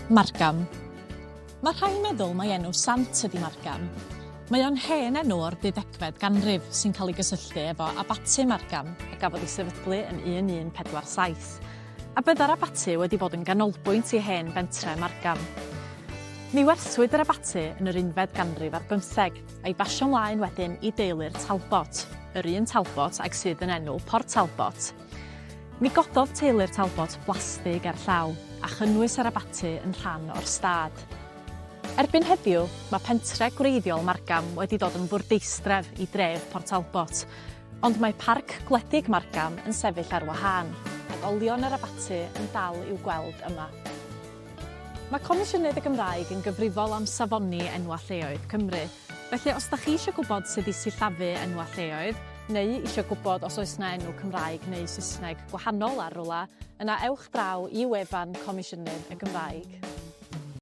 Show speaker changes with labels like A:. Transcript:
A: Margam. Mae rhai'n meddwl mai enw sant ydi Margam. Mae o'n hen enw o'r 18fed ganrif sy'n cael ei gysylltu efo abati Margam a gafodd ei sefydlu yn 1147. A bydda'r abati wedi bod yn ganolbwynt i hen bentre Margam. Mi werthwyd yr abati yn yr 11fed ganrif ar 15 a'i basio ymlaen wedyn i deulu'r Talbot, yr un Talbot ag sydd yn enw Port Talbot. Mi gododd teulu'r Talbot blastig ar llaw a chynnwys yr abati yn rhan o'r stad. Erbyn heddiw, mae pentre gwreiddiol Margam wedi dod yn fwrdeistref i dref Port Talbot, ond mae parc gwledig Margam yn sefyll ar wahân, ac olion yr abati yn dal i'w gweld yma. Mae Comisiynydd y Gymraeg yn gyfrifol am safoni enwau lleoedd Cymru, felly os da chi eisiau gwybod sut i sillafu enwau lleoedd, neu eisiau gwybod os oes yna enw Cymraeg neu Saesneg gwahanol ar rwla, yna ewch draw i wefan Comisiynydd y Gymraeg.